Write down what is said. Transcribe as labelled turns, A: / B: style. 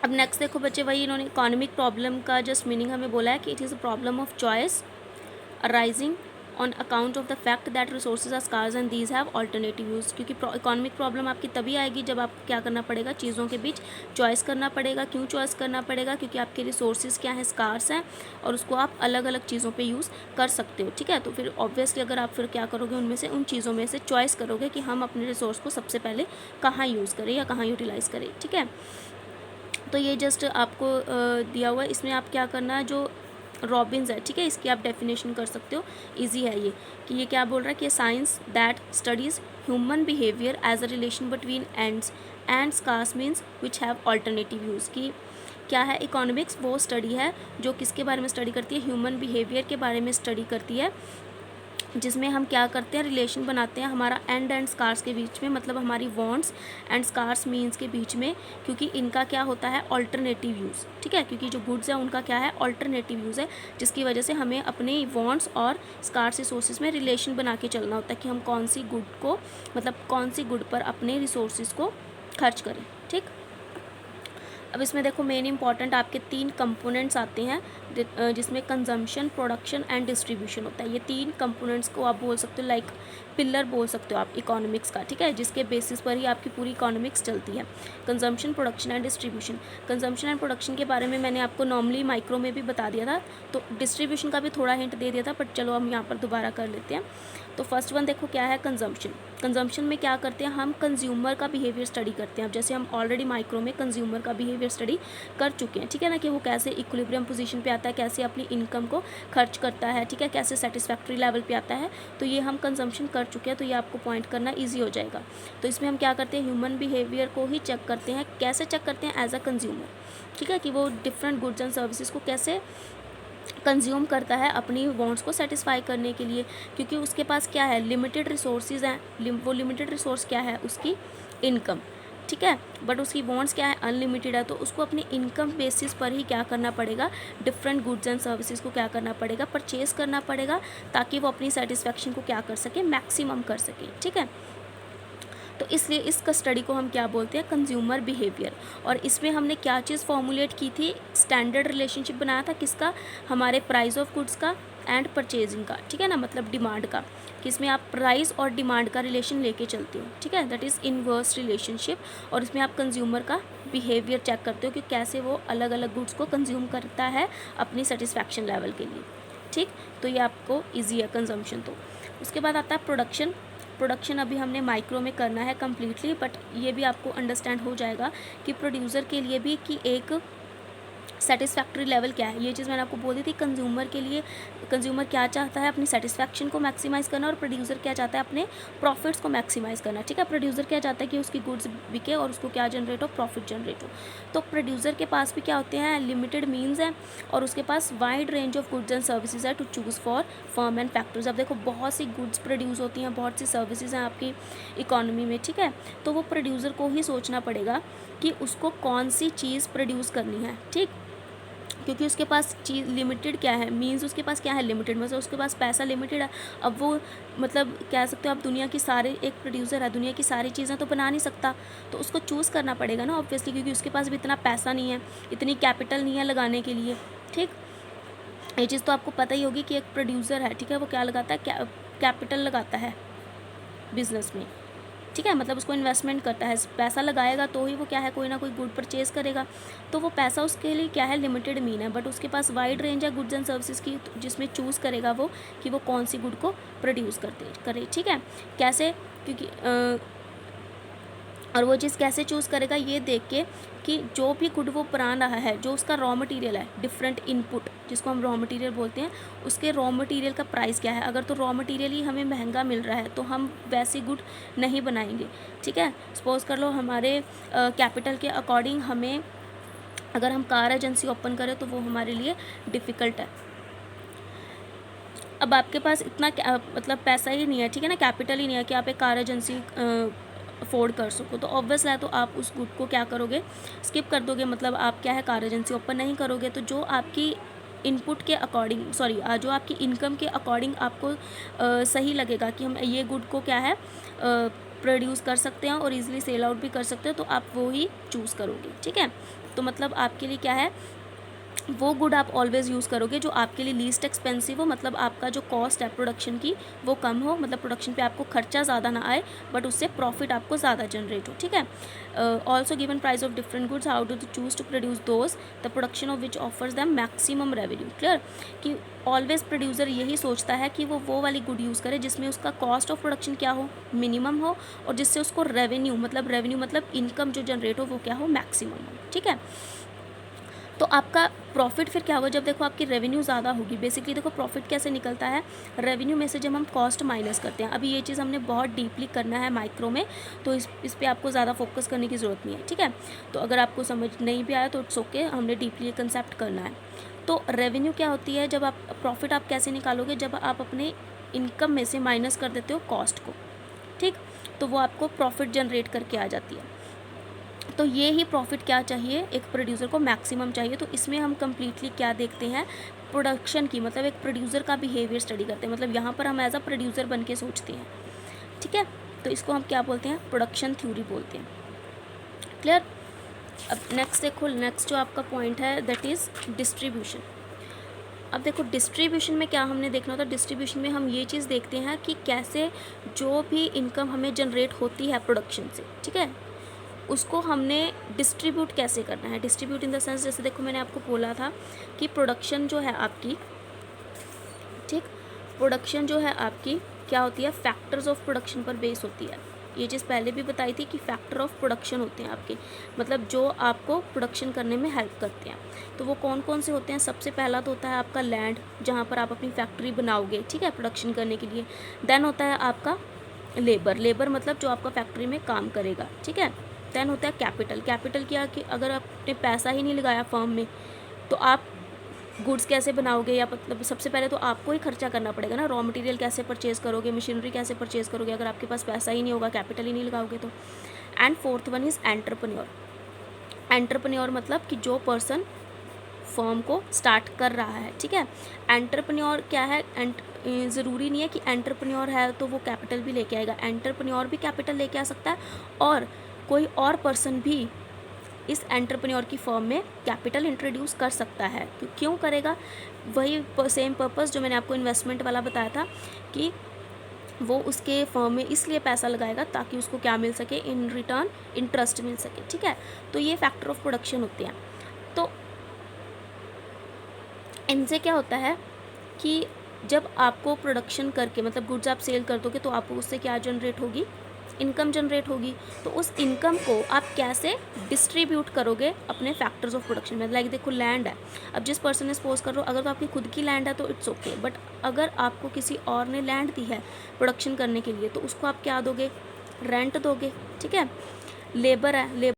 A: अब नेक्स्ट देखो बच्चे, वही इन्होंने इकोनॉमिक प्रॉब्लम का जस्ट मीनिंग हमें बोला है कि it is a problem of choice arising on account of the fact that resources are scarce and these have alternative use. क्योंकि इकोनॉमिक प्रॉब्लम आपकी तभी आएगी जब आपको क्या करना पड़ेगा, चीज़ों के बीच चॉइस करना पड़ेगा। क्यों चॉइस करना पड़ेगा? क्योंकि आपके रिसोर्सेज क्या हैं, स्कार्स हैं, और उसको आप अलग अलग चीज़ों पे यूज़ कर सकते हो। ठीक है, तो फिर ऑब्वियसली अगर आप फिर क्या करोगे, उनमें से उन चीज़ों में से चॉइस करोगे कि हम अपने रिसोर्स को सबसे पहले कहाँ यूज़ करें या कहाँ यूटिलाइज़ करें। ठीक है, तो ये जस्ट आपको दिया हुआ है। इसमें आप क्या करना है, जो रॉबिन्स है, ठीक है, इसकी आप डेफिनेशन कर सकते हो, इजी है ये। कि ये क्या बोल रहा है कि science that studies human behaviour as a relation between ends and scarce means which have alternative use. की क्या है, इकोनॉमिक्स वो स्टडी है जो किसके बारे में स्टडी करती है, ह्यूमन बिहेवियर के बारे में स्टडी करती है, जिसमें हम क्या करते हैं, रिलेशन बनाते हैं हमारा एंड स्कार्स के बीच में, मतलब हमारी वॉन्ट्स एंड स्कार्स मीन्स के बीच में। क्योंकि इनका क्या होता है, ऑल्टरनेटिव यूज़। ठीक है, क्योंकि जो गुड्स है उनका क्या है, ऑल्टरनेटिव यूज़ है, जिसकी वजह से हमें अपने वॉन्ट्स और स्कार्स रिसोर्सेज में रिलेशन बना के चलना होता है कि हम कौन सी गुड को, मतलब कौन सी गुड पर अपने रिसोर्सेज को खर्च करें। ठीक, अब इसमें देखो मेन इंपॉर्टेंट आपके 3 कंपोनेंट्स आते हैं, जिसमें कंजम्पशन, प्रोडक्शन एंड डिस्ट्रीब्यूशन होता है। ये 3 कंपोनेंट्स को आप बोल सकते हो लाइक पिलर बोल सकते हो आप इकोनॉमिक्स का। ठीक है, जिसके बेसिस पर ही आपकी पूरी इकोनॉमिक्स चलती है। Consumption, production and distribution. Consumption and production के बारे में मैंने आपको नॉर्मली माइक्रो में भी बता दिया था, तो डिस्ट्रीब्यूशन का भी थोड़ा हिंट दे दिया था, बट चलो हम यहाँ पर दोबारा कर लेते हैं। तो फर्स्ट वन देखो क्या है, कंजम्पशन। कंजम्पशन में क्या करते हैं, हम कंज्यूमर का बिहेवियर स्टडी करते हैं। अब जैसे हम ऑलरेडी माइक्रो में कंज्यूमर का बिहेवियर स्टडी कर चुके हैं, ठीक है ना, कि वो कैसे इक्विलिब्रियम पोजीशन पे आता है, कैसे अपनी इनकम को खर्च करता है, ठीक है, कैसे सेटिस्फैक्ट्री लेवल पे आता है। तो ये हम कंजम्पशन कर चुके हैं, तो ये आपको पॉइंट करना ईजी हो जाएगा। तो इसमें हम क्या करते हैं, ह्यूमन बिहेवियर को ही चेक करते हैं। कैसे चेक करते हैं, एज अ कंज्यूमर। ठीक है, कि वो डिफरेंट गुड्स एंड सर्विसेज को कैसे कंज्यूम करता है अपनी वांट्स को सेटिस्फाई करने के लिए। क्योंकि उसके पास क्या है, लिमिटेड रिसोर्सेज हैं। वो लिमिटेड रिसोर्स क्या है, उसकी इनकम। ठीक है, बट उसकी वांट्स क्या है, अनलिमिटेड है। तो उसको अपनी इनकम बेसिस पर ही क्या करना पड़ेगा, डिफरेंट गुड्स एंड सर्विसेज को क्या करना पड़ेगा, परचेज करना पड़ेगा, ताकि वो अपनी सेटिस्फैक्शन को क्या कर सके, मैक्सिमम कर सके। ठीक है, तो इसलिए इस स्टडी को हम क्या बोलते हैं, कंज्यूमर बिहेवियर। और इसमें हमने क्या चीज़ फॉर्मुलेट की थी, स्टैंडर्ड रिलेशनशिप बनाया था, किसका, हमारे प्राइस ऑफ गुड्स का एंड परचेजिंग का। ठीक है ना, मतलब डिमांड का, कि इसमें आप प्राइस और डिमांड का रिलेशन लेके चलते हो। ठीक है, दैट इज़ इनवर्स रिलेशनशिप। और इसमें आप कंज्यूमर का बिहेवियर चेक करते हो कि कैसे वो अलग अलग गुड्स को कंज्यूम करता है अपनी सेटिस्फैक्शन लेवल के लिए। ठीक, तो ये आपको ईजी है कंजम्पशन। तो उसके बाद आता है प्रोडक्शन। प्रोडक्शन अभी हमने माइक्रो में करना है कम्प्लीटली, बट ये भी आपको अंडरस्टैंड हो जाएगा कि प्रोड्यूसर के लिए भी कि एक सेटिस्फैक्ट्री लेवल क्या है। ये चीज़ मैंने आपको बोली थी, कंज्यूमर के लिए कंज्यूमर क्या चाहता है, अपनी सेटिस्फैक्शन को मैक्सिमाइज़ करना, और प्रोड्यूसर क्या चाहता है, अपने प्रॉफिट्स को मैक्सिमाइज़ करना। ठीक है, प्रोड्यूसर क्या चाहता है कि उसकी गुड्स बिके और उसको क्या जनरेट हो, प्रॉफिट जनरेट हो। तो प्रोड्यूसर के पास भी क्या होते हैं, लिमिटेड मीन्स हैं, और उसके पास wide range of goods and services है to choose for firm and factories. अब देखो बहुत सी गुड्स प्रोड्यूस होती हैं, बहुत सी सर्विसेज हैं आपकी इकोनॉमी में। ठीक है, तो वो प्रोड्यूसर को ही सोचना पड़ेगा कि उसको कौन सी चीज़ प्रोड्यूस करनी है। ठीक, क्योंकि उसके पास चीज़ लिमिटेड क्या है, मीन्स उसके पास क्या है, लिमिटेड, मतलब उसके पास पैसा लिमिटेड है। अब वो मतलब कह सकते हो आप, दुनिया की सारे, एक प्रोड्यूसर है, दुनिया की सारी चीज़ें तो बना नहीं सकता, तो उसको चूज़ करना पड़ेगा ना ऑब्वियसली, क्योंकि उसके पास भी इतना पैसा नहीं है, इतनी कैपिटल नहीं है लगाने के लिए। ठीक, ये चीज़ तो आपको पता ही होगी कि एक प्रोड्यूसर है, ठीक है, वो क्या लगाता है, कैपिटल लगाता है बिजनेस में। ठीक है, मतलब उसको इन्वेस्टमेंट करता है, पैसा लगाएगा तो ही वो क्या है, कोई ना कोई गुड परचेज़ करेगा। तो वो पैसा उसके लिए क्या है, लिमिटेड मीन है, बट उसके पास वाइड रेंज है गुड्स एंड सर्विसेज की, जिसमें चूज़ करेगा वो कि वो कौन सी गुड को प्रोड्यूस करे। ठीक है, कैसे, क्योंकि और वो चीज़ कैसे चूज़ करेगा, ये देख के कि जो भी गुड वो बना रहा है, जो उसका रॉ मटेरियल है, डिफरेंट इनपुट जिसको हम रॉ मटेरियल बोलते हैं, उसके रॉ मटेरियल का प्राइस क्या है। अगर तो रॉ मटेरियल ही हमें महंगा मिल रहा है तो हम वैसी गुड नहीं बनाएंगे। ठीक है, सपोज़ कर लो हमारे कैपिटल के अकॉर्डिंग हमें, अगर हम कार एजेंसी ओपन करें तो वो हमारे लिए डिफ़िकल्ट है। अब आपके पास इतना मतलब पैसा ही नहीं है, ठीक है ना, कैपिटल ही नहीं है कि आप एक कार एजेंसी अफोर्ड कर सको, तो ऑब्वियस है, तो आप उस गुड को क्या करोगे, स्किप कर दोगे, मतलब आप क्या है, कार एजेंसी ओपन नहीं करोगे। तो जो आपकी इनपुट के अकॉर्डिंग, सॉरी, जो आपकी इनकम के अकॉर्डिंग आपको सही लगेगा कि हम ये गुड को क्या है, प्रोड्यूस कर सकते हैं और ईजिली सेल आउट भी कर सकते हो, तो आप वो ही चूज़ करोगे, ठीक है। तो मतलब आपके लिए क्या है, वो गुड आप ऑलवेज़ यूज़ करोगे जो आपके लिए लीस्ट एक्सपेंसिव हो, मतलब आपका जो कॉस्ट है प्रोडक्शन की वो कम हो, मतलब प्रोडक्शन पे आपको खर्चा ज़्यादा ना आए बट उससे प्रॉफिट आपको ज़्यादा जनरेट हो, ठीक है। Also given price of different goods, how do choose to produce those the production of which offers them maximum revenue. Clear कि ऑलवेज प्रोड्यूसर यही सोचता है कि वो वाली गुड यूज़ करे जिसमें उसका कॉस्ट ऑफ प्रोडक्शन क्या हो, मिनिमम हो, और जिससे उसको रेवेन्यू मतलब इनकम जो जनरेट हो वो क्या हो, मैक्सिमम हो, ठीक है। तो आपका प्रॉफिट फिर क्या होगा, जब देखो आपकी रेवेन्यू ज़्यादा होगी। बेसिकली देखो प्रॉफिट कैसे निकलता है, रेवेन्यू में से जब हम कॉस्ट माइनस करते हैं। अभी ये चीज़ हमने बहुत डीपली करना है माइक्रो में, तो इस पे आपको ज़्यादा फोकस करने की ज़रूरत नहीं है, ठीक है। तो अगर आपको समझ नहीं भी आया तो इट्स ओके, हमने डीपली ये कंसेप्ट करना है। तो रेवेन्यू क्या होती है, जब आप प्रॉफिट आप कैसे निकालोगे, जब आप अपने इनकम में से माइनस कर देते हो कॉस्ट को, ठीक, तो वो आपको प्रॉफिट जनरेट करके आ जाती है। तो ये ही प्रॉफिट क्या चाहिए, एक प्रोड्यूसर को मैक्सिमम चाहिए। तो इसमें हम कम्प्लीटली क्या देखते हैं, प्रोडक्शन की, मतलब एक प्रोड्यूसर का बिहेवियर स्टडी करते हैं। मतलब यहाँ पर हम एज अ प्रोड्यूसर बन के सोचते हैं, ठीक है। तो इसको हम क्या बोलते हैं, प्रोडक्शन थ्योरी बोलते हैं। क्लियर। अब नेक्स्ट देखो, नेक्स्ट जो आपका पॉइंट है दैट इज़ डिस्ट्रीब्यूशन। अब देखो डिस्ट्रीब्यूशन में क्या हमने देखना होता है, डिस्ट्रीब्यूशन में हम ये चीज़ देखते हैं कि कैसे जो भी इनकम हमें जनरेट होती है प्रोडक्शन से, ठीक है, उसको हमने डिस्ट्रीब्यूट कैसे करना है। डिस्ट्रीब्यूट इन द सेंस, जैसे देखो मैंने आपको बोला था कि प्रोडक्शन जो है आपकी, ठीक, प्रोडक्शन जो है आपकी क्या होती है, फैक्टर्स ऑफ प्रोडक्शन पर बेस होती है। ये चीज़ पहले भी बताई थी कि फैक्टर ऑफ प्रोडक्शन होते हैं आपके, मतलब जो आपको प्रोडक्शन करने में हेल्प करते हैं। तो वो कौन कौन से होते हैं, सबसे पहला तो होता है आपका लैंड, जहाँ पर आप अपनी फैक्ट्री बनाओगे, ठीक है, प्रोडक्शन करने के लिए। देन होता है आपका लेबर मतलब जो आपका फैक्ट्री में काम करेगा, ठीक है। देन होता है कैपिटल क्या कि अगर आपने पैसा ही नहीं लगाया फर्म में तो आप गुड्स कैसे बनाओगे, या मतलब सबसे पहले तो आपको ही खर्चा करना पड़ेगा ना, रॉ मटेरियल कैसे परचेज करोगे, मशीनरी कैसे परचेज करोगे, अगर आपके पास पैसा ही नहीं होगा, कैपिटल ही नहीं लगाओगे तो। And fourth one is entrepreneur मतलब कि जो पर्सन फर्म को स्टार्ट कर रहा है, ठीक है। एंटरप्रेन्योर क्या है, ज़रूरी नहीं है कि एंटरप्रेन्योर है तो वो कैपिटल भी लेके आएगा, एंटरप्रेन्योर भी कैपिटल लेके आ सकता है और कोई और पर्सन भी इस एंटरप्रेन्योर की फर्म में कैपिटल इंट्रोड्यूस कर सकता है। क्यों करेगा, वही सेम पर्पस जो मैंने आपको इन्वेस्टमेंट वाला बताया था कि वो उसके फर्म में इसलिए पैसा लगाएगा ताकि उसको क्या मिल सके, इन रिटर्न इंटरेस्ट मिल सके, ठीक है। तो ये फैक्टर ऑफ प्रोडक्शन होते हैं। तो इनसे क्या होता है कि जब आपको प्रोडक्शन करके मतलब गुड्स आप सेल कर दोगे तो आपको उससे क्या जनरेट होगी, इनकम जनरेट होगी। तो उस इनकम को आप कैसे डिस्ट्रीब्यूट करोगे अपने फैक्टर्स ऑफ प्रोडक्शन में। लाइक देखो लैंड है, अब जिस पर्सन ने सपोज कर लो अगर तो आपकी खुद की लैंड है तो इट्स ओके, बट अगर आपको किसी और ने लैंड दी है प्रोडक्शन करने के लिए तो उसको आप क्या दोगे, रेंट दोगे, ठीक है। लेबर है,